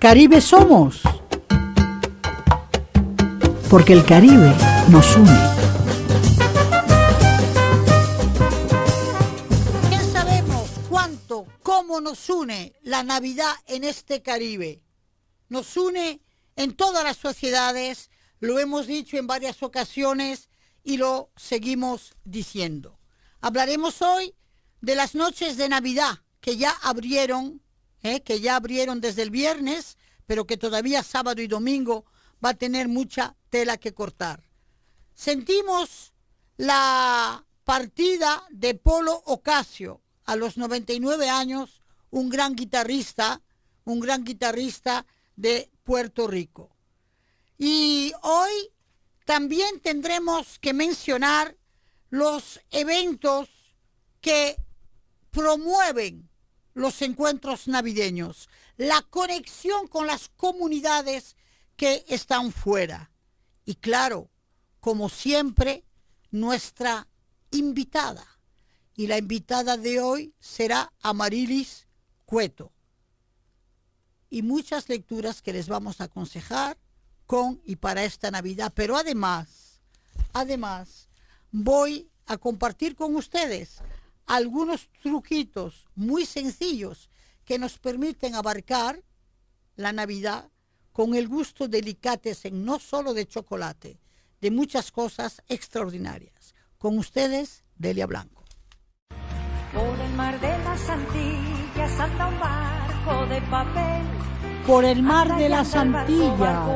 Caribe somos, porque el Caribe nos une. Ya sabemos cuánto, cómo nos une la Navidad en este Caribe. Nos une en todas las sociedades, lo hemos dicho en varias ocasiones y lo seguimos diciendo. Hablaremos hoy de las noches de Navidad que ya abrieron desde el viernes, pero que todavía sábado y domingo va a tener mucha tela que cortar. Sentimos la partida de Polo Ocasio a los 99 años, un gran guitarrista de Puerto Rico. Y hoy también tendremos que mencionar los eventos que promueven los encuentros navideños, la conexión con las comunidades que están fuera. Y claro, como siempre, nuestra invitada. Y la invitada de hoy será Amarilis Cueto. Y muchas lecturas que les vamos a aconsejar con y para esta Navidad. Pero además, voy a compartir con ustedes algunos truquitos muy sencillos que nos permiten abarcar la Navidad con el gusto delicatessen, no solo de chocolate, de muchas cosas extraordinarias. Con ustedes, Delia Blanco. Por el mar de las Antillas anda un barco de papel. Por el mar de las Antillas.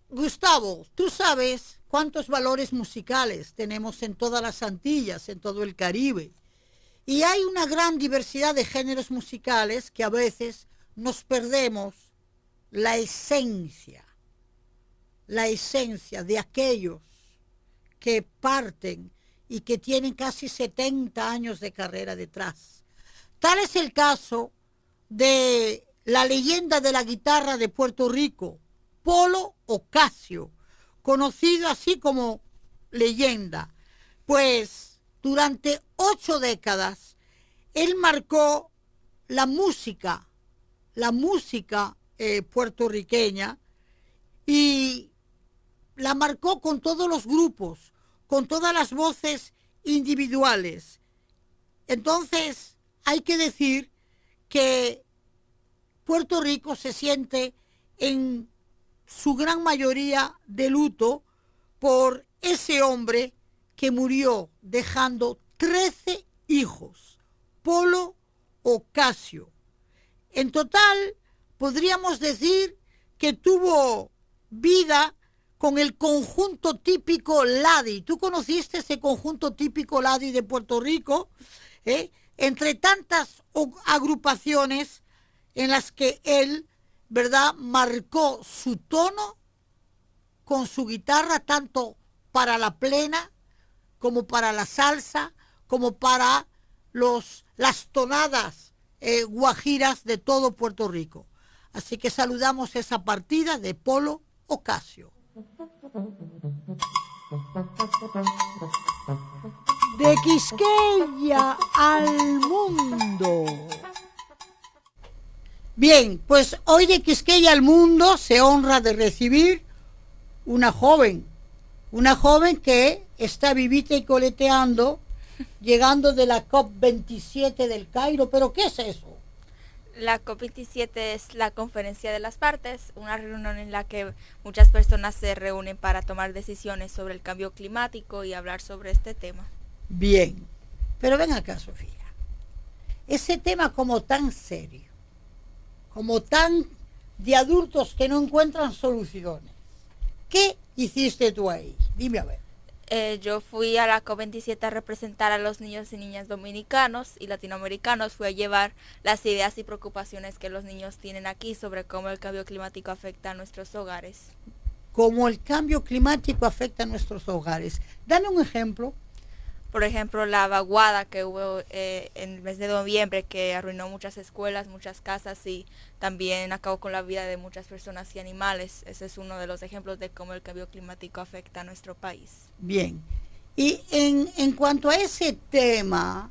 Gustavo, tú sabes cuántos valores musicales tenemos en todas las Antillas, en todo el Caribe. Y hay una gran diversidad de géneros musicales que a veces nos perdemos la esencia de aquellos que parten y que tienen casi 70 años de carrera detrás. Tal es el caso de la leyenda de la guitarra de Puerto Rico, Polo Ocasio, conocido así como leyenda, pues durante 8 décadas él marcó la música puertorriqueña, y la marcó con todos los grupos, con todas las voces individuales. Entonces hay que decir que Puerto Rico se siente en su gran mayoría de luto por ese hombre que murió dejando 13 hijos, Polo Ocasio. En total, podríamos decir que tuvo vida con el conjunto típico Ladi. ¿Tú conociste ese conjunto típico Ladi de Puerto Rico? Entre tantas agrupaciones en las que él, ¿verdad?, marcó su tono con su guitarra, tanto para la plena, como para la salsa, como para las tonadas guajiras de todo Puerto Rico. Así que saludamos esa partida de Polo Ocasio. De Quisqueya al mundo. Bien, pues hoy de Quisqueya al mundo se honra de recibir una joven que está vivita y coleteando, llegando de la COP27 del Cairo. ¿Pero qué es eso? La COP27 es la Conferencia de las Partes, una reunión en la que muchas personas se reúnen para tomar decisiones sobre el cambio climático y hablar sobre este tema. Bien, pero ven acá, Sofía. Ese tema como tan serio, como tan de adultos que no encuentran soluciones. ¿Qué hiciste tú ahí? Dime a ver. Yo fui a la COP27 a representar a los niños y niñas dominicanos y latinoamericanos. Fui a llevar las ideas y preocupaciones que los niños tienen aquí sobre cómo el cambio climático afecta a nuestros hogares. Cómo el cambio climático afecta a nuestros hogares. Dame un ejemplo. Por ejemplo, la vaguada que hubo en el mes de noviembre, que arruinó muchas escuelas, muchas casas y también acabó con la vida de muchas personas y animales. Ese es uno de los ejemplos de cómo el cambio climático afecta a nuestro país. Bien. Y en cuanto a ese tema,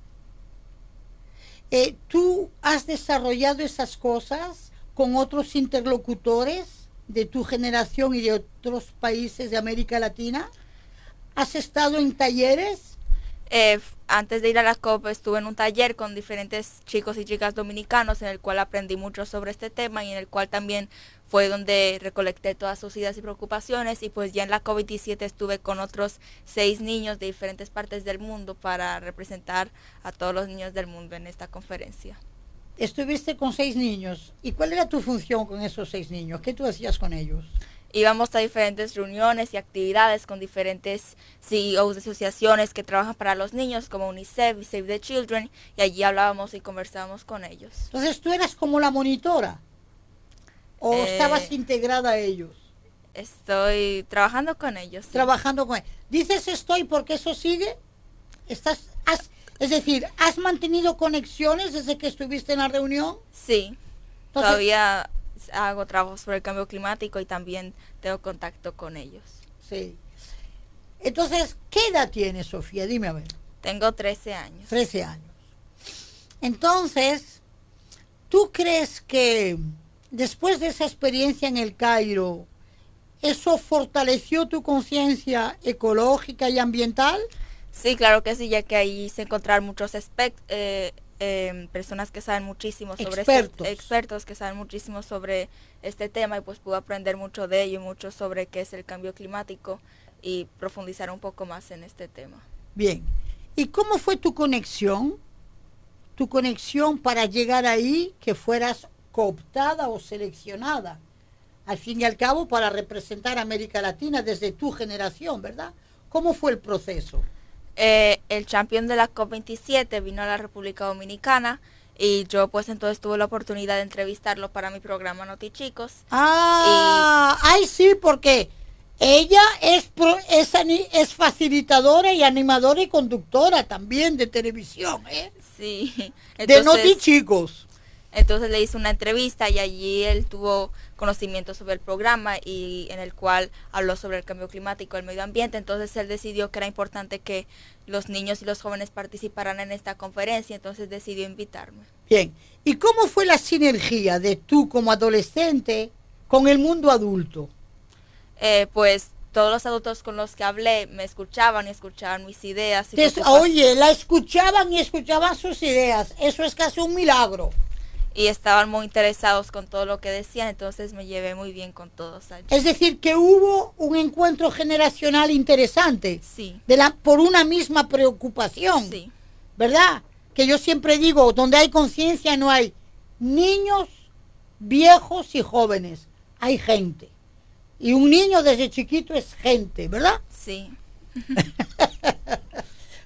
¿Tú has desarrollado esas cosas con otros interlocutores de tu generación y de otros países de América Latina? ¿Has estado en talleres? Antes de ir a la COP estuve en un taller con diferentes chicos y chicas dominicanos en el cual aprendí mucho sobre este tema y en el cual también fue donde recolecté todas sus ideas y preocupaciones, y pues ya en la COVID-17 estuve con otros 6 niños de diferentes partes del mundo para representar a todos los niños del mundo en esta conferencia. Estuviste con 6 niños. ¿Y cuál era tu función con esos 6 niños? ¿Qué tú hacías con ellos? Íbamos a diferentes reuniones y actividades con diferentes CEOs de asociaciones que trabajan para los niños, como UNICEF y Save the Children, y allí hablábamos y conversábamos con ellos. Entonces, ¿tú eras como la monitora? ¿O estabas integrada a ellos? Estoy trabajando con ellos. Sí. Trabajando con ellos. ¿Dices estoy porque eso sigue? Es decir, ¿has mantenido conexiones desde que estuviste en la reunión? Sí. Entonces, todavía hago trabajo sobre el cambio climático y también tengo contacto con ellos. Sí. Entonces, ¿qué edad tienes, Sofía? Dime a ver. Tengo 13 años. 13 años. Entonces, ¿tú crees que después de esa experiencia en el Cairo, eso fortaleció tu conciencia ecológica y ambiental? Sí, claro que sí, ya que ahí se encontraron muchos personas que saben muchísimo sobre expertos que saben muchísimo sobre este tema, y pues pude aprender mucho de ello y mucho sobre qué es el cambio climático y profundizar un poco más en este tema. Bien. ¿Y cómo fue tu conexión? Tu conexión para llegar ahí, que fueras cooptada o seleccionada, al fin y al cabo, para representar a América Latina desde tu generación, ¿verdad? ¿Cómo fue el proceso? El campeón de la COP27 vino a la República Dominicana y yo pues entonces tuve la oportunidad de entrevistarlo para mi programa Notichicos. Ay, sí, porque ella es facilitadora y animadora y conductora también de televisión, ¿eh? Sí. Entonces, de Notichicos. Entonces le hice una entrevista y allí él tuvo conocimiento sobre el programa y en el cual habló sobre el cambio climático, el medio ambiente. Entonces él decidió que era importante que los niños y los jóvenes participaran en esta conferencia, entonces decidió invitarme. Bien, ¿y cómo fue la sinergia de tú como adolescente con el mundo adulto? Pues todos los adultos con los que hablé me escuchaban y escuchaban mis ideas. Oye, la escuchaban y escuchaban sus ideas, eso es casi un milagro. Y estaban muy interesados con todo lo que decían, entonces me llevé muy bien con todos allí. Es decir, que hubo un encuentro generacional interesante. Sí. Por una misma preocupación. Sí. ¿Verdad? Que yo siempre digo, donde hay conciencia no hay niños, viejos y jóvenes. Hay gente. Y un niño desde chiquito es gente, ¿verdad? Sí.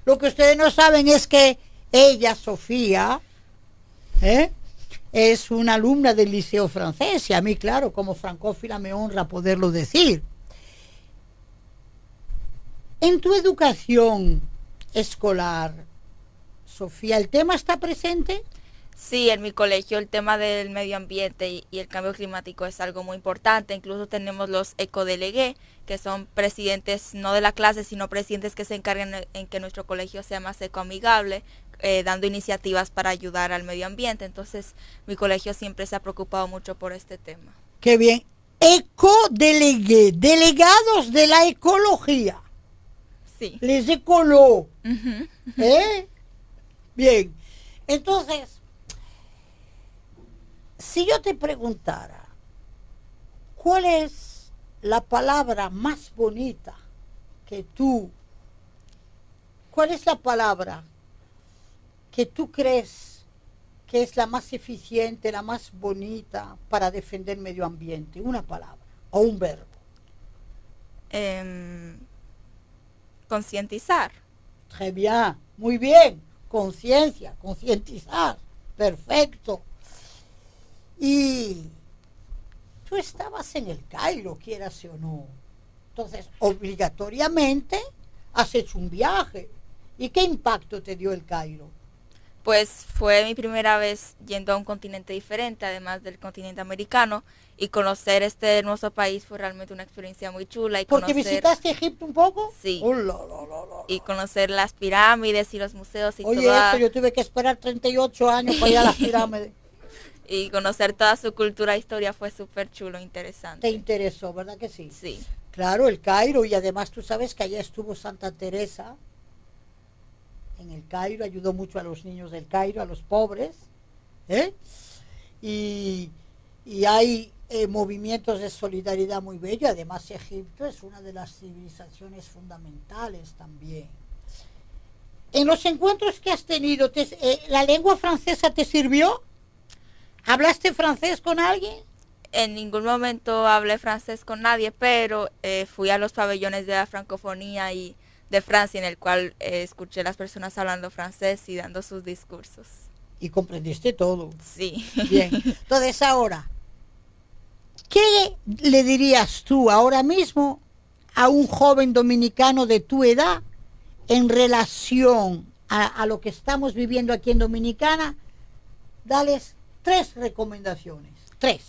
Lo que ustedes no saben es que ella, Sofía, es una alumna del Liceo Francés, y a mí, claro, como francófila me honra poderlo decir. En tu educación escolar, Sofía, ¿el tema está presente? Sí, en mi colegio el tema del medio ambiente y el cambio climático es algo muy importante. Incluso tenemos los ecodelegués, que son presidentes no de la clase, sino presidentes que se encargan en que nuestro colegio sea más ecoamigable, dando iniciativas para ayudar al medio ambiente. Entonces, mi colegio siempre se ha preocupado mucho por este tema. Qué bien. Ecodelegué, delegados de la ecología. Sí. Les ecoló. Uh-huh. Bien. Entonces, si yo te preguntara, ¿cuál es la palabra más bonita cuál es la palabra que tú crees que es la más eficiente, la más bonita para defender el medio ambiente? Una palabra o un verbo. Concientizar. Très bien, muy bien. Conciencia, concientizar. Perfecto. Y tú estabas en el Cairo, quieras o no. Entonces, obligatoriamente has hecho un viaje. ¿Y qué impacto te dio el Cairo? Pues fue mi primera vez yendo a un continente diferente, además del continente americano, y conocer este hermoso país fue realmente una experiencia muy chula. Y ¿Porque conocer, visitaste Egipto un poco? Sí. Oh, la. Y conocer las pirámides y los museos y Oye, toda, eso yo tuve que esperar 38 años para ir a las pirámides. y conocer toda su cultura e historia fue súper chulo, Te interesante. interesó, ¿verdad que sí? Sí, Claro, el Cairo, y además tú sabes que allá estuvo Santa Teresa en el Cairo, ayudó mucho a los niños del Cairo, a los pobres, ¿eh? Y, y hay movimientos de solidaridad muy bellos. Además, Egipto es una de las civilizaciones fundamentales también. En los encuentros que has tenido, ¿la lengua francesa te sirvió? ¿Hablaste francés con alguien? en ningún momento hablé francés con nadie, pero fui a los pabellones de la francofonía y de Francia, en el cual escuché a las personas hablando francés y dando sus discursos. Y comprendiste todo. Sí. Bien. Entonces ahora, ¿qué le dirías tú ahora mismo a un joven dominicano de tu edad en relación a lo que estamos viviendo aquí en Dominicana? Dales 3 recomendaciones. 3.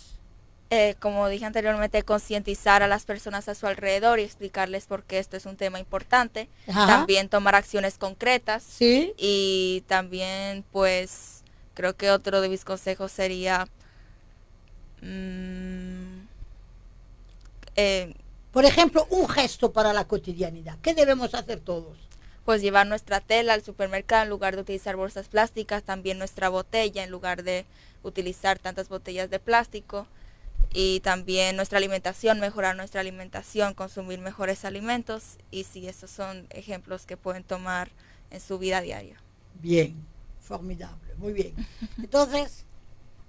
Como dije anteriormente, concientizar a las personas a su alrededor y explicarles por qué esto es un tema importante. Ajá. También tomar acciones concretas. Sí. Y también, pues, creo que otro de mis consejos sería Por ejemplo, un gesto para la cotidianidad. ¿Qué debemos hacer todos? pues llevar nuestra tela al supermercado en lugar de utilizar bolsas plásticas, también nuestra botella en lugar de utilizar tantas botellas de plástico, y también nuestra alimentación, mejorar nuestra alimentación, consumir mejores alimentos, y sí, esos son ejemplos que pueden tomar en su vida diaria. Bien, formidable, muy bien. Entonces,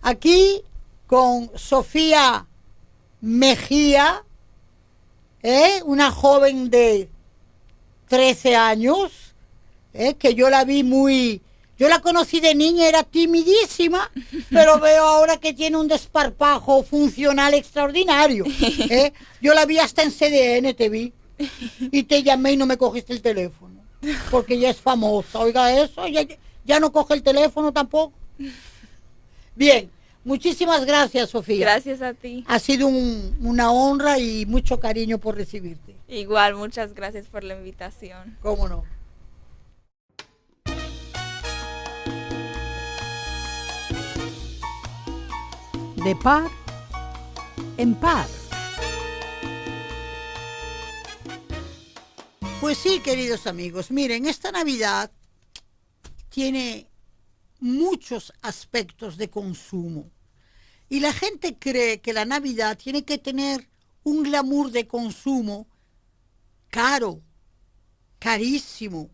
aquí con Sofía Mejía, una joven de 13 años, que yo la vi yo la conocí de niña, era timidísima, pero veo ahora que tiene un desparpajo funcional extraordinario. Yo la vi hasta en CDN, te vi, y te llamé y no me cogiste el teléfono, porque ella es famosa. Oiga eso, ya no coge el teléfono tampoco. Bien, muchísimas gracias, Sofía. Gracias a ti. Ha sido una honra y mucho cariño por recibirte. Igual, muchas gracias por la invitación. ¿Cómo no? De par en par. Pues sí, queridos amigos, miren, esta Navidad tiene muchos aspectos de consumo y la gente cree que la Navidad tiene que tener un glamour de consumo caro, carísimo.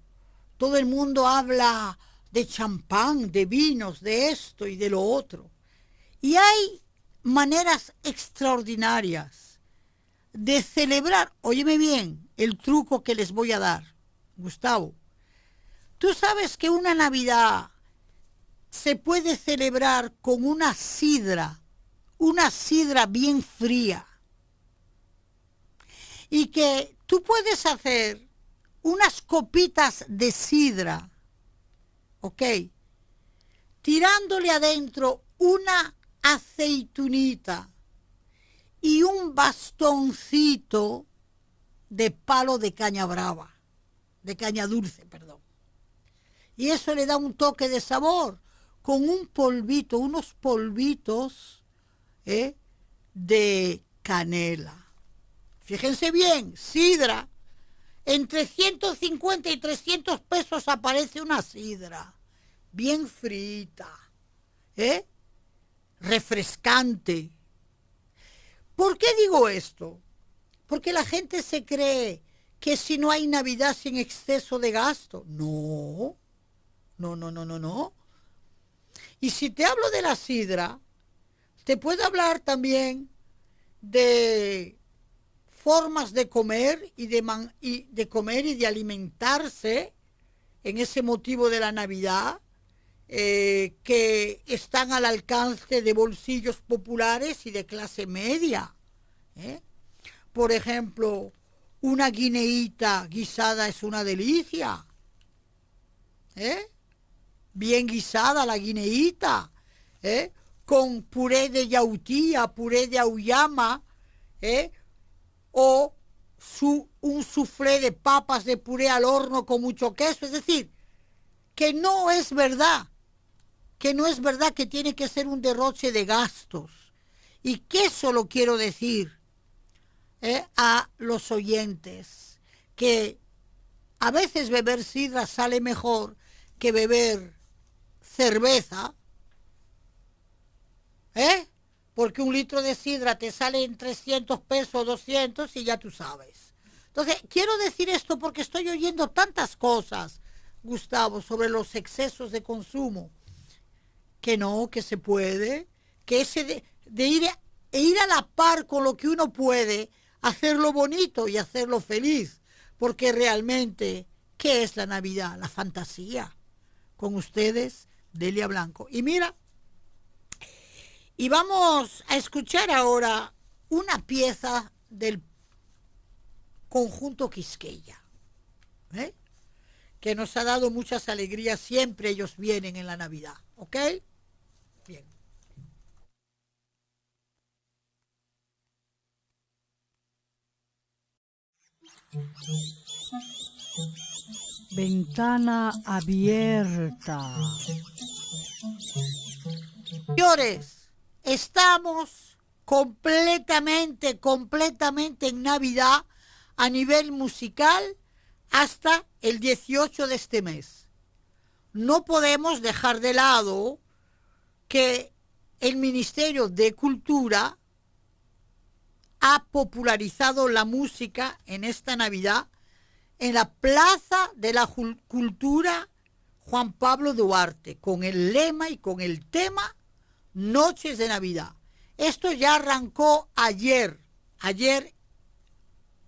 Todo el mundo habla de champán, de vinos, de esto y de lo otro. Y hay maneras extraordinarias de celebrar. Óyeme bien el truco que les voy a dar, Gustavo. Tú sabes que una Navidad se puede celebrar con una sidra bien fría. Y que tú puedes hacer unas copitas de sidra, ¿ok? Tirándole adentro una aceitunita y un bastoncito de palo de caña brava, de caña dulce, perdón. Y eso le da un toque de sabor con un polvito, unos polvitos de canela. Fíjense bien, sidra. Entre 150 y 300 pesos aparece una sidra, bien frita, refrescante. ¿Por qué digo esto? Porque la gente se cree que si no hay Navidad sin exceso de gasto. No. Y si te hablo de la sidra, te puedo hablar también de formas de comer y de comer y de alimentarse en ese motivo de la Navidad, que están al alcance de bolsillos populares y de clase media. Por ejemplo, una guineíta guisada es una delicia. bien guisada la guineíta, con puré de yautía, puré de auyama, o un soufflé de papas de puré al horno con mucho queso. Es decir, que no es verdad que tiene que ser un derroche de gastos. Y que eso lo quiero decir a los oyentes, que a veces beber sidra sale mejor que beber cerveza, porque un litro de sidra te sale en 300 pesos, 200 y ya tú sabes. Entonces, quiero decir esto porque estoy oyendo tantas cosas, Gustavo, sobre los excesos de consumo, que no, que se puede, que ese de ir a la par con lo que uno puede, hacerlo bonito y hacerlo feliz, porque realmente, ¿qué es la Navidad? La fantasía. Con ustedes, Delia Blanco. Y mira, y vamos a escuchar ahora una pieza del conjunto Quisqueya, que nos ha dado muchas alegrías, siempre ellos vienen en la Navidad, ¿ok? Bien. Ventana abierta. Señores, estamos completamente en Navidad a nivel musical hasta el 18 de este mes. No podemos dejar de lado que el Ministerio de Cultura ha popularizado la música en esta Navidad en la Plaza de la Cultura Juan Pablo Duarte, con el lema y con el tema Noches de Navidad. Esto ya arrancó ayer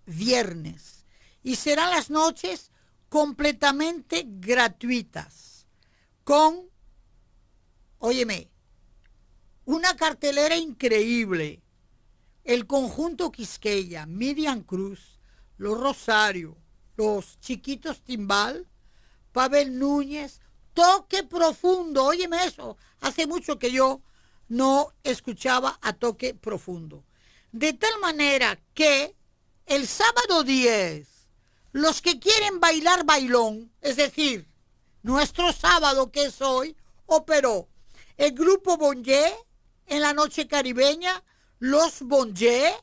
viernes, y serán las noches completamente gratuitas, con, óyeme, una cartelera increíble. El conjunto Quisqueya, Miriam Cruz, los Rosario, los Chiquitos Timbal, Pavel Núñez, Toque Profundo. Óyeme eso, hace mucho que yo no escuchaba a Toque Profundo. De tal manera que el sábado 10, los que quieren bailar bailón, es decir, nuestro sábado que es hoy, operó el grupo Bonje en la noche caribeña, los Bonje,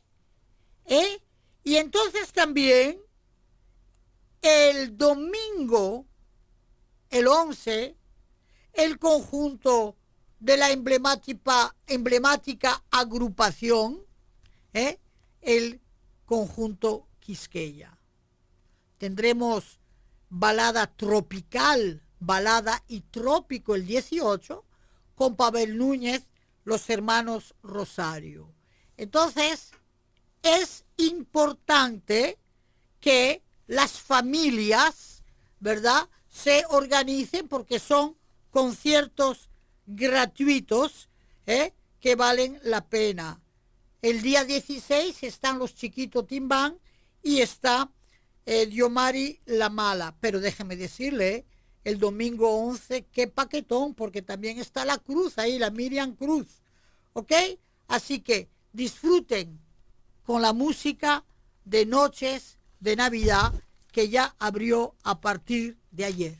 y entonces también el domingo, el 11, el conjunto de la emblemática agrupación, el conjunto Quisqueya. Tendremos balada tropical, balada y trópico el 18, con Pavel Núñez, los hermanos Rosario. Entonces, es importante que las familias, ¿verdad?, se organicen, porque son conciertos gratuitos, que valen la pena. El día 16 están los Chiquitos Timbán y está Diomari La Mala. Pero déjeme decirle, el domingo 11, qué paquetón, porque también está la Cruz ahí, la Miriam Cruz. ¿Ok? Así que disfruten con la música de Noches de Navidad, que ya abrió a partir de ayer.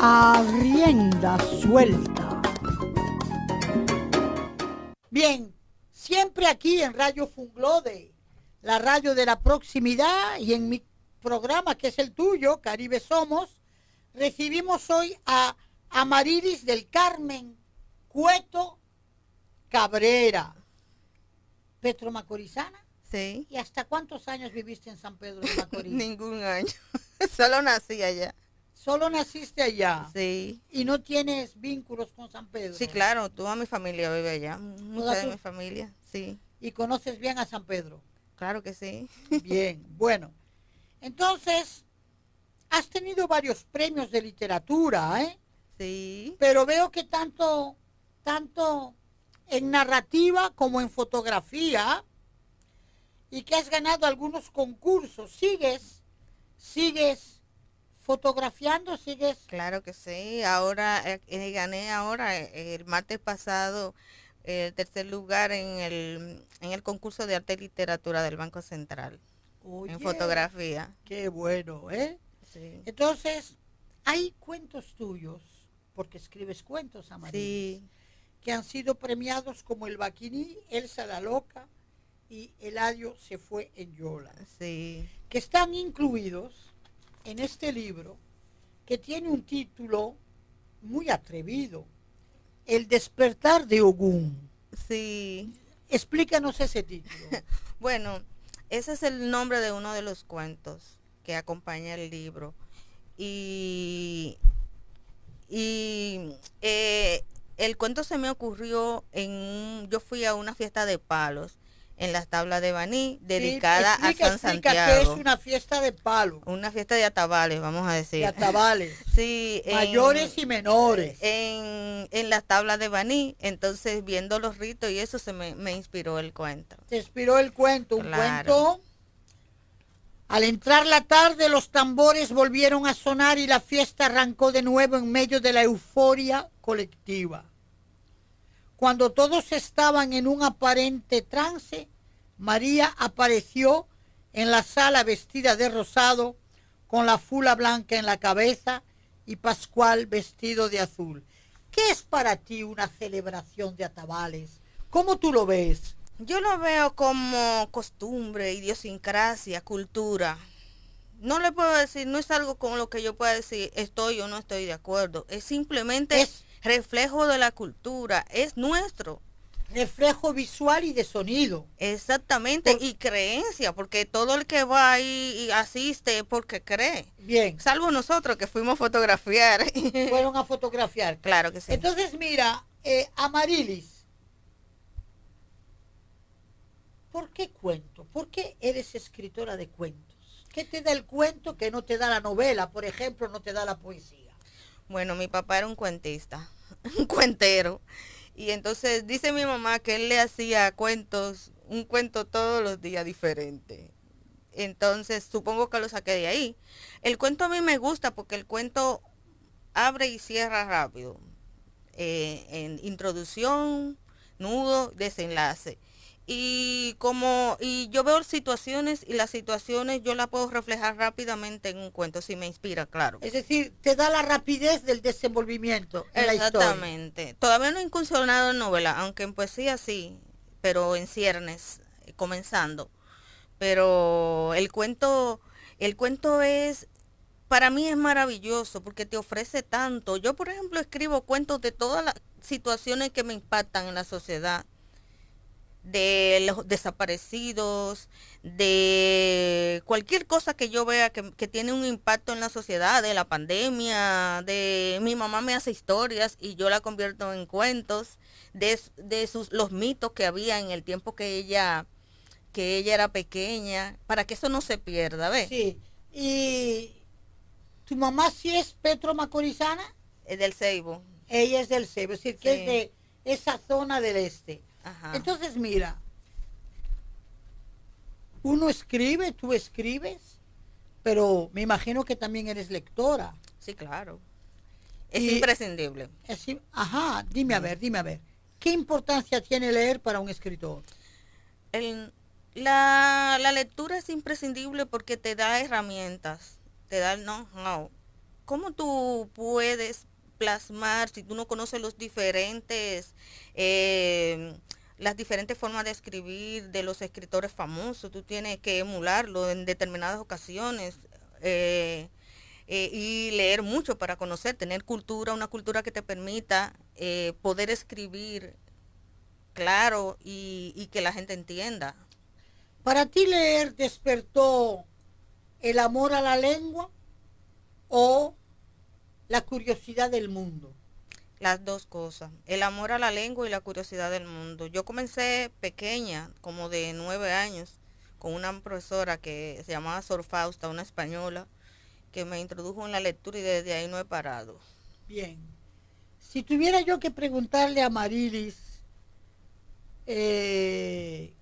A rienda suelta. Bien, siempre aquí en Radio Funglode, la radio de la proximidad, y en mi programa que es el tuyo, Caribe Somos, recibimos hoy a Amarilis del Carmen Cueto Cabrera, petromacorizana. Sí. ¿Y hasta cuántos años viviste en San Pedro de Macorís? Ningún año. Solo nací allá. ¿Solo naciste allá? Sí. ¿Y no tienes vínculos con San Pedro? Sí, claro, toda mi familia vive allá. Mucha de mi familia, sí. ¿Y conoces bien a San Pedro? Claro que sí. Bien, bueno. Entonces, has tenido varios premios de literatura, ¿eh? Sí, pero veo que tanto en narrativa como en fotografía, y que has ganado algunos concursos. ¿Sigues fotografiando? ¿Sigues? claro que sí. Ahora gané el martes pasado el tercer lugar en el concurso de arte y literatura del Banco Central Oye, en fotografía. qué bueno, ¿eh? Sí. Entonces, hay cuentos tuyos, porque escribes cuentos, Amarilis, Sí, que han sido premiados como El Baquiní, Elsa la Loca y Eladio se fue en Yola, sí. que están incluidos en este libro, que tiene un título muy atrevido, El despertar de Ogún. Sí. Explícanos ese título. Bueno, ese es el nombre de uno de los cuentos que acompaña el libro. Y, y el cuento se me ocurrió yo fui a una fiesta de palos en las tablas de Baní, dedicada a San Explica que es Santiago. una fiesta de palo, Una fiesta de atabales, vamos a decir. de atabales, Sí, mayores y menores. en las tablas de Baní, entonces viendo los ritos y eso me inspiró el cuento. Te inspiró el cuento, un Claro. cuento. Al entrar la tarde, los tambores volvieron a sonar y la fiesta arrancó de nuevo en medio de la euforia colectiva. Cuando todos estaban en un aparente trance, María apareció en la sala vestida de rosado, con la fula blanca en la cabeza y Pascual vestido de azul. ¿Qué es para ti una celebración de atabales? ¿Cómo tú lo ves? Yo lo veo como costumbre, idiosincrasia, cultura. No le puedo decir, no es algo con lo que yo pueda decir estoy o no estoy de acuerdo. Es simplemente Es reflejo de la cultura, es nuestro. reflejo visual y de sonido. Exactamente, y creencia, porque todo el que va ahí y asiste es porque cree. Bien, Salvo nosotros que fuimos a fotografiar. fueron a fotografiar. Claro que sí. Entonces, mira, Amarilis, ¿por qué cuento? ¿Por qué eres escritora de cuentos? ¿Qué te da el cuento que no te da la novela, por ejemplo, no te da la poesía? Bueno, mi papá era un cuentista, un cuentero. Y entonces dice mi mamá que él le hacía un cuento todos los días diferente. Entonces supongo que lo saqué de ahí. El cuento a mí me gusta porque el cuento abre y cierra rápido. En introducción, nudo, desenlace. Y yo veo situaciones y las situaciones yo las puedo reflejar rápidamente en un cuento si me inspira, claro. Es decir, te da la rapidez del desenvolvimiento en la historia. Exactamente. Todavía no he incursionado en novela, aunque en poesía sí, pero en ciernes, comenzando. Pero el cuento para mí es maravilloso porque te ofrece tanto. Yo, por ejemplo, escribo cuentos de todas las situaciones que me impactan en la sociedad, de los desaparecidos, de cualquier cosa que yo vea que tiene un impacto en la sociedad, de la pandemia, de mi mamá me hace historias y yo la convierto en cuentos, de los mitos que había en el tiempo que ella era pequeña, para que eso no se pierda, ¿ves? Sí. ¿Y tu mamá sí es petromacorizana? Es del Ceibo. Ella es del Ceibo, es decir, que Sí. es de esa zona del este. Ajá. Entonces, mira, uno escribe, tú escribes, pero me imagino que también eres lectora. Sí, claro. Es Y- imprescindible. Ajá, dime a ver, ¿qué importancia tiene leer para un escritor? La lectura es imprescindible porque te da herramientas, te da el know-how. ¿Cómo tú puedes plasmar si tú no conoces las diferentes formas de escribir de los escritores famosos? Tú tienes que emularlo en determinadas ocasiones y leer mucho para conocer, tener cultura, una cultura que te permita poder escribir claro y que la gente entienda. ¿Para ti leer despertó el amor a la lengua o la curiosidad del mundo? Las dos cosas, el amor a la lengua y la curiosidad del mundo. Yo comencé pequeña, como de 9 años, con una profesora que se llamaba Sor Fausta, una española, que me introdujo en la lectura y desde ahí no he parado. Bien. Si tuviera yo que preguntarle a Marilis de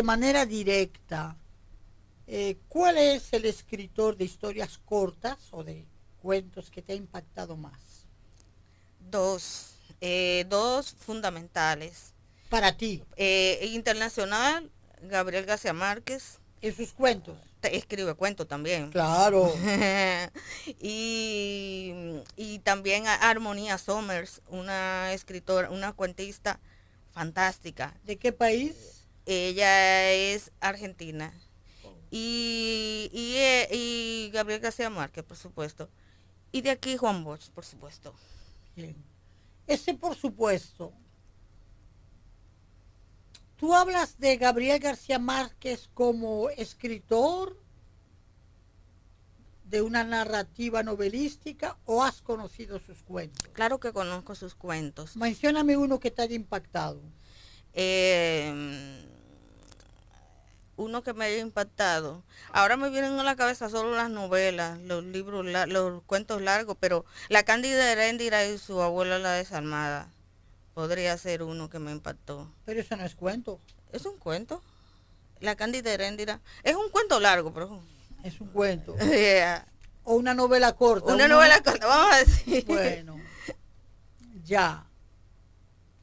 manera directa, ¿cuál es el escritor de historias cortas o de cuentos que te ha impactado más? Dos fundamentales. Para ti, Internacional, Gabriel García Márquez, en sus cuentos. escribe cuentos también. Claro. y también a Armonía Somers, una escritora, una cuentista fantástica. ¿De qué país? Ella es argentina. Y Gabriel García Márquez, por supuesto. Y de aquí Juan Bosch, por supuesto. Bien. Ese, por supuesto. ¿Tú hablas de Gabriel García Márquez como escritor de una narrativa novelística o has conocido sus cuentos? Claro que conozco sus cuentos. Mencióname uno que te haya impactado. Uno que me haya impactado. Ahora me vienen a la cabeza solo las novelas, los libros, los cuentos largos, pero La Cándida Heréndira y su abuela la desalmada podría ser uno que me impactó. Pero eso no es cuento. ¿Es un cuento? La Cándida Heréndira. Es un cuento largo, pero... Es un cuento. Yeah. O una novela corta. Una novela corta, vamos a decir. Bueno. Ya.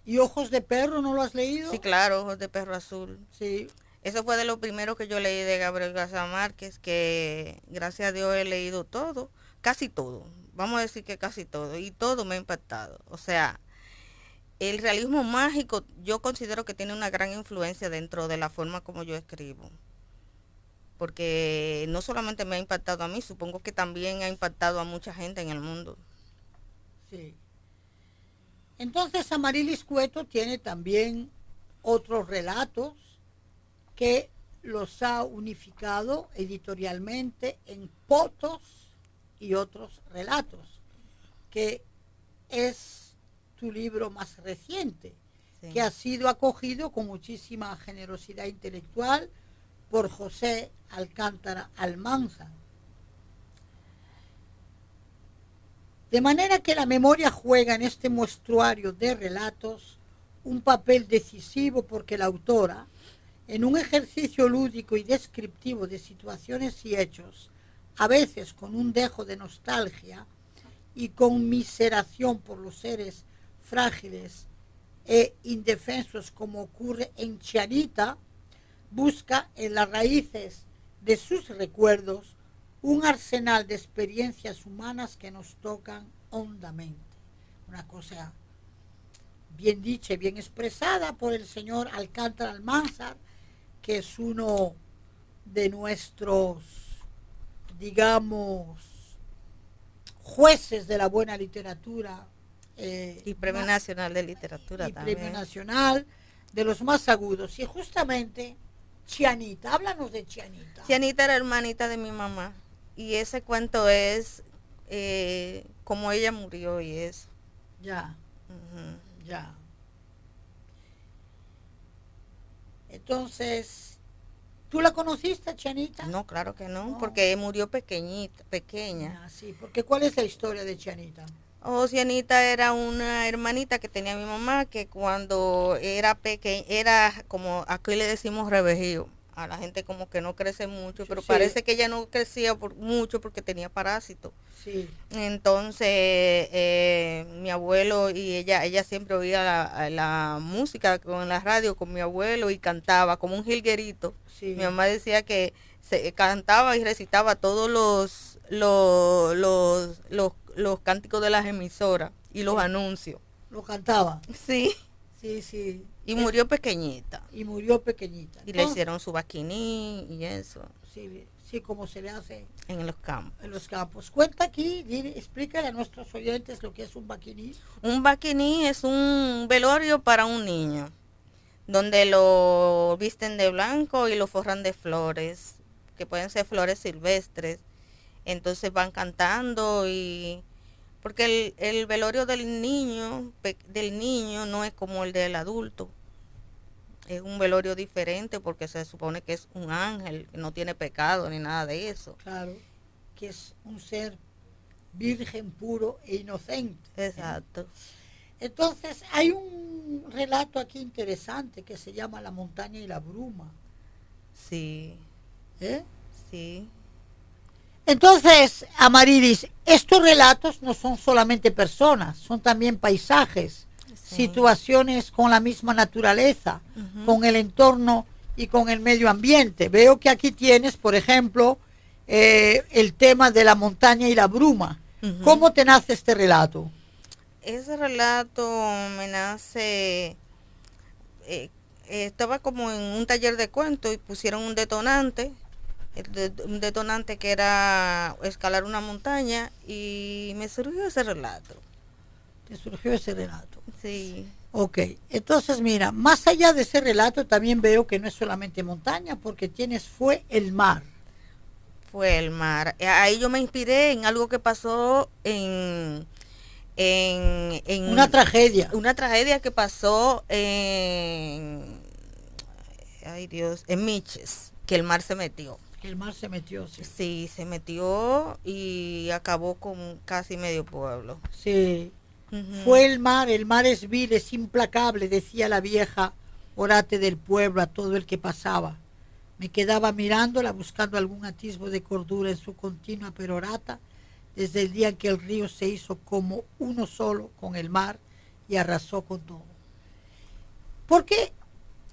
¿Y Ojos de Perro no lo has leído? Sí, claro, Ojos de Perro Azul. Sí. Eso fue de lo primero que yo leí de Gabriel García Márquez, que gracias a Dios he leído todo, casi todo, vamos a decir que casi todo, y todo me ha impactado. O sea, el realismo mágico yo considero que tiene una gran influencia dentro de la forma como yo escribo, porque no solamente me ha impactado a mí, supongo que también ha impactado a mucha gente en el mundo. Sí. Entonces Amarilis Cueto tiene también otros relatos que los ha unificado editorialmente en Potos y otros relatos, que es tu libro más reciente, Sí. que ha sido acogido con muchísima generosidad intelectual por José Alcántara Almanza. De manera que la memoria juega en este muestruario de relatos un papel decisivo porque la autora, en un ejercicio lúdico y descriptivo de situaciones y hechos, a veces con un dejo de nostalgia y conmiseración por los seres frágiles e indefensos como ocurre en Chianita, busca en las raíces de sus recuerdos un arsenal de experiencias humanas que nos tocan hondamente. Una cosa bien dicha y bien expresada por el señor Alcántara Almanzar, que es uno de nuestros, digamos, jueces de la buena literatura. Y Premio Nacional de Literatura y también. Premio Nacional, de los más agudos. Y justamente Chianita, háblanos de Chianita. Chianita era hermanita de mi mamá. Y ese cuento es como ella murió y eso. Ya, Ujú. ya. Entonces, ¿tú la conociste, Chianita? No, claro que no, No. porque murió pequeña. Ah, sí, porque ¿cuál es la historia de Chianita? Oh, Cianita era una hermanita que tenía mi mamá que cuando era pequeña, era como aquí le decimos revejío. A la gente como que no crece mucho, pero Sí. parece que ella no crecía mucho porque tenía parásitos. Sí, Entonces, mi abuelo y ella siempre oía la música con la radio con mi abuelo y cantaba como un jilguerito. sí. Mi mamá decía que se cantaba y recitaba todos los cánticos de las emisoras y los Sí. anuncios. Lo cantaba. Sí. Sí, sí. Y murió pequeñita. Y murió pequeñita. Y le hicieron su vaquiní y eso Sí, sí, como se le hace en los campos. en los campos. Cuenta aquí, explícale a nuestros oyentes lo que es un vaquiní. Un vaquiní es un velorio para un niño, donde lo visten de blanco y lo forran de flores, que pueden ser flores silvestres. Entonces van cantando y porque el velorio del niño no es como el del adulto. Es un velorio diferente porque se supone que es un ángel, que no tiene pecado ni nada de eso. Claro, que es un ser virgen, puro e inocente. Exacto. Entonces, hay un relato aquí interesante que se llama La montaña y la bruma. Sí, ¿Eh? sí. Entonces, Amarilis, estos relatos no son solamente personas, son también paisajes, Sí. situaciones con la misma naturaleza, Ujú. con el entorno y con el medio ambiente. Veo que aquí tienes, por ejemplo, el tema de la montaña y la bruma. Ujú. ¿Cómo te nace este relato? Ese relato me nace, estaba como en un taller de cuentos y pusieron un detonante, un detonante que era escalar una montaña y me surgió ese relato. Te surgió ese relato. Sí, Ok, entonces mira, más allá de ese relato también veo que no es solamente montaña, porque fue el mar. fue el mar. Ahí yo me inspiré en algo que pasó Una tragedia. una tragedia que pasó ay Dios, en Miches, que el mar se metió. El mar se metió, sí. Sí, se metió y acabó con casi medio pueblo. Sí. Ujú. Fue el mar es vil, es implacable, decía la vieja orate del pueblo a todo el que pasaba. Me quedaba mirándola, buscando algún atisbo de cordura en su continua perorata, desde el día en que el río se hizo como uno solo con el mar y arrasó con todo. Porque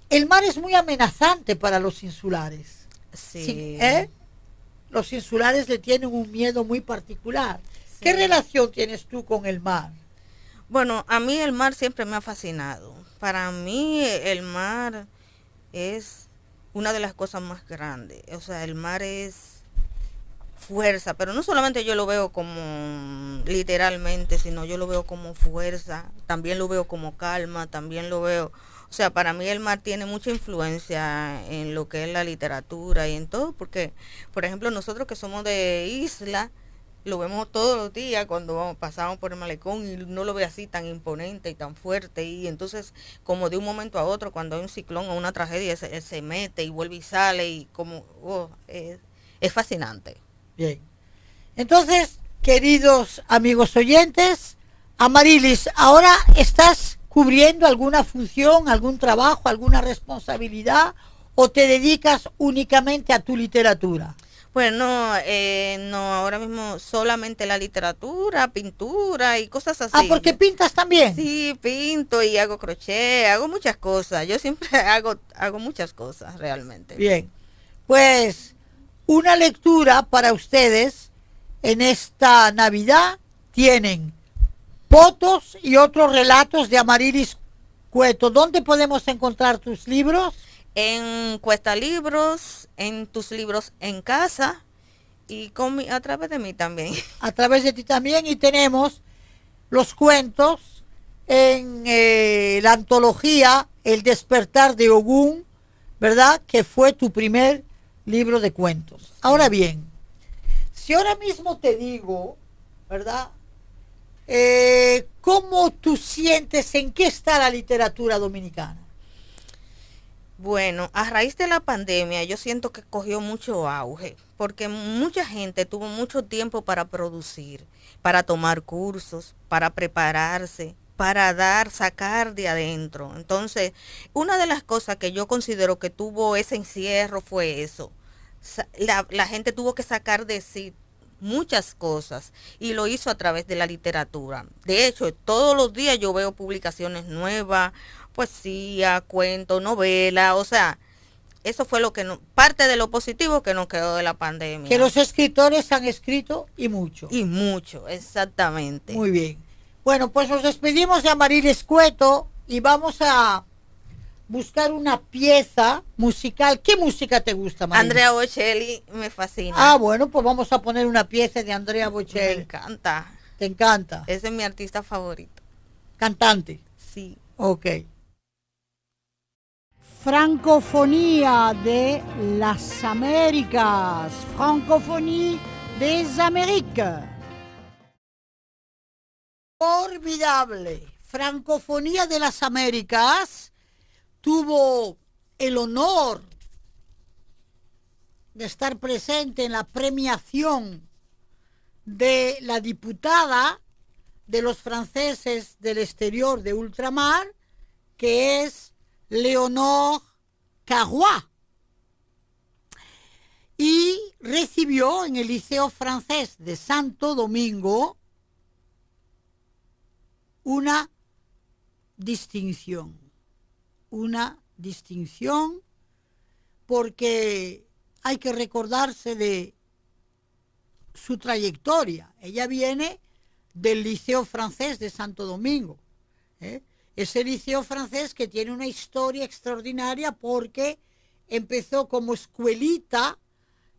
el mar es muy amenazante para los insulares. Sí. Sí, los insulares le tienen un miedo muy particular. Sí. ¿Qué relación tienes tú con el mar? Bueno, a mí el mar siempre me ha fascinado. Para mí el mar es una de las cosas más grandes. O sea, el mar es fuerza, pero no solamente yo lo veo como literalmente, sino yo lo veo como fuerza, también lo veo como calma, también lo veo, o sea, para mí el mar tiene mucha influencia en lo que es la literatura y en todo, porque, por ejemplo, nosotros que somos de isla, lo vemos todos los días cuando pasamos por el malecón y no lo ve así tan imponente y tan fuerte, y entonces como de un momento a otro cuando hay un ciclón o una tragedia se mete y vuelve y sale y como es fascinante. Bien. Entonces, queridos amigos oyentes, Amarilis, ahora estás cubriendo alguna función, algún trabajo, alguna responsabilidad, o te dedicas únicamente a tu literatura. Bueno, no, ahora mismo solamente la literatura, pintura y cosas así. Ah, porque pintas también. Sí, pinto y hago crochet, hago muchas cosas. Yo siempre hago muchas cosas realmente. Bien. Pues una lectura para ustedes en esta Navidad tienen fotos y otros relatos de Amarilis Cueto. ¿Dónde podemos encontrar tus libros? En Cuesta Libros, en tus libros en casa y a través de mí también. A través de ti también, y tenemos los cuentos en la antología El despertar de Ogún, ¿verdad? Que fue tu primer libro de cuentos. Ahora bien, si ahora mismo te digo, ¿verdad? ¿Cómo tú sientes en qué está la literatura dominicana? Bueno, a raíz de la pandemia yo siento que cogió mucho auge, porque mucha gente tuvo mucho tiempo para producir, para tomar cursos, para prepararse, para sacar de adentro. Entonces, una de las cosas que yo considero que tuvo ese encierro fue eso. La gente tuvo que sacar de sí muchas cosas y lo hizo a través de la literatura. De hecho, todos los días yo veo publicaciones nuevas, poesía, cuento, novela, o sea, eso fue parte de lo positivo que nos quedó de la pandemia. Que los escritores han escrito y mucho. Y mucho, exactamente. Muy bien. Bueno, pues nos despedimos de Amarilis Cueto y vamos a buscar una pieza musical. ¿Qué música te gusta, Amarilis? Andrea Bocelli me fascina. Ah, bueno, pues vamos a poner una pieza de Andrea Bocelli. Me encanta. ¿Te encanta? Ese es mi artista favorito. Cantante. Sí. Ok. Francofonía de las Américas. Francophonie des Amériques. Formidable. Francofonía de las Américas tuvo el honor de estar presente en la premiación de la diputada de los franceses del exterior de ultramar, que es Léonore Carrois, y recibió en el Liceo Francés de Santo Domingo una distinción porque hay que recordarse de su trayectoria. Ella viene del Liceo Francés de Santo Domingo, ese liceo francés que tiene una historia extraordinaria porque empezó como escuelita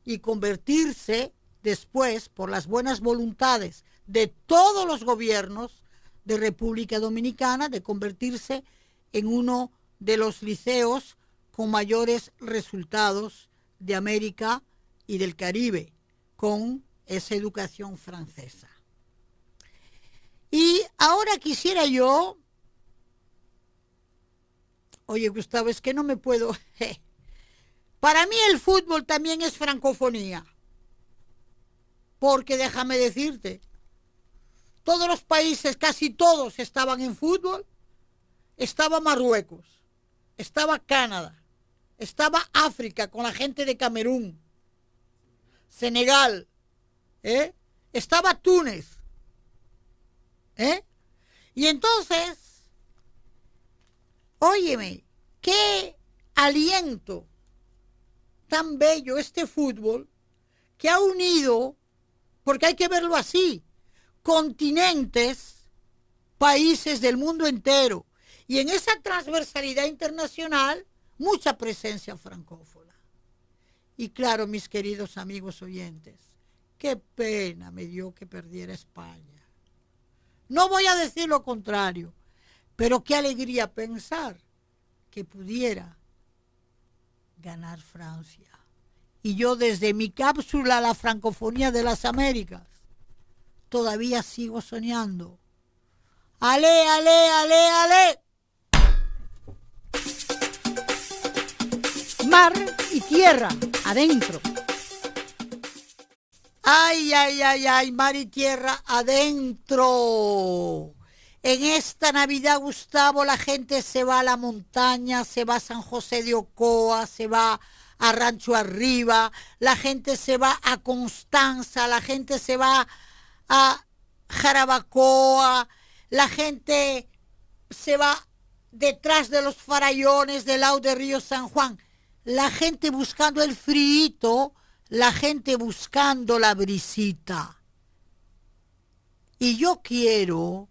y convertirse después, por las buenas voluntades de todos los gobiernos de República Dominicana, de convertirse en uno de los liceos con mayores resultados de América y del Caribe, con esa educación francesa. Y ahora quisiera yo, oye Gustavo, es que no me puedo, para mí el fútbol también es francofonía, porque déjame decirte, todos los países, casi todos estaban en fútbol. Estaba Marruecos, estaba Canadá, estaba África con la gente de Camerún, Senegal, estaba Túnez, y entonces, óyeme, qué aliento tan bello este fútbol que ha unido, porque hay que verlo así, continentes, países del mundo entero, y en esa transversalidad internacional, mucha presencia francófona. Y claro, mis queridos amigos oyentes, qué pena me dio que perdiera España. No voy a decir lo contrario, pero qué alegría pensar que pudiera ganar Francia. Y yo desde mi cápsula La Francofonía de las Américas, todavía sigo soñando. ¡Ale, ale, ale, ale! Mar y tierra, adentro. ¡Ay, ay, ay, ay! Mar y tierra adentro. En esta Navidad, Gustavo, la gente se va a la montaña, se va a San José de Ocoa, se va a Rancho Arriba, la gente se va a Constanza, la gente se va a Jarabacoa, la gente se va detrás de los farallones del lado de Río San Juan, la gente buscando el frío, la gente buscando la brisita. Y yo quiero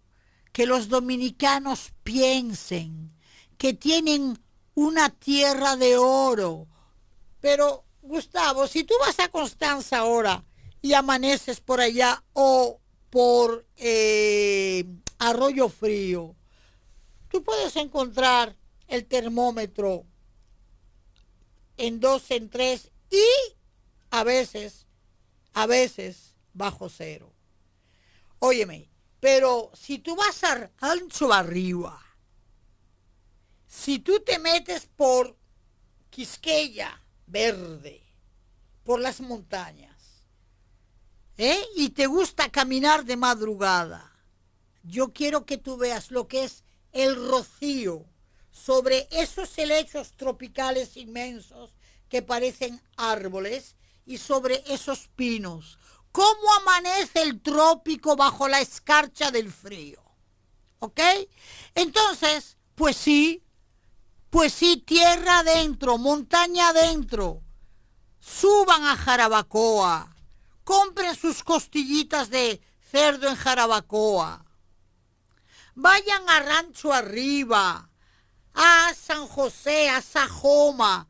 que los dominicanos piensen que tienen una tierra de oro. Pero, Gustavo, si tú vas a Constanza ahora y amaneces por allá o por Arroyo Frío, tú puedes encontrar el termómetro en 2, en 3 y a veces bajo cero. Óyeme, pero si tú vas a Rancho Arriba, si tú te metes por Quisqueya Verde, por las montañas, y te gusta caminar de madrugada, yo quiero que tú veas lo que es el rocío sobre esos helechos tropicales inmensos que parecen árboles y sobre esos pinos. ¿Cómo amanece el trópico bajo la escarcha del frío? ¿Ok? Entonces, pues sí, tierra adentro, montaña adentro. Suban a Jarabacoa, compren sus costillitas de cerdo en Jarabacoa. Vayan a Rancho Arriba, a San José, a Sajoma,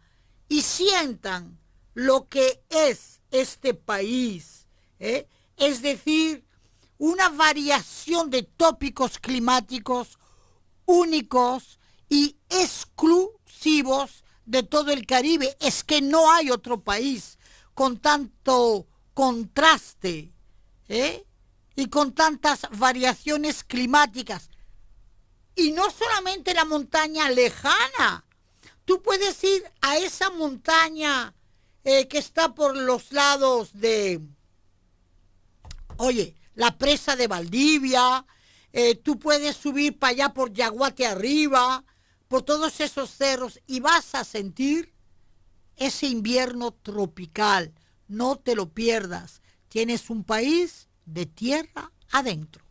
y sientan lo que es este país. Es decir, una variación de tópicos climáticos únicos y exclusivos de todo el Caribe. Es que no hay otro país con tanto contraste y con tantas variaciones climáticas. Y no solamente la montaña lejana, tú puedes ir a esa montaña que está por los lados de Oye, la presa de Valdivia, tú puedes subir para allá por Yaguate arriba, por todos esos cerros y vas a sentir ese invierno tropical. No te lo pierdas. Tienes un país de tierra adentro.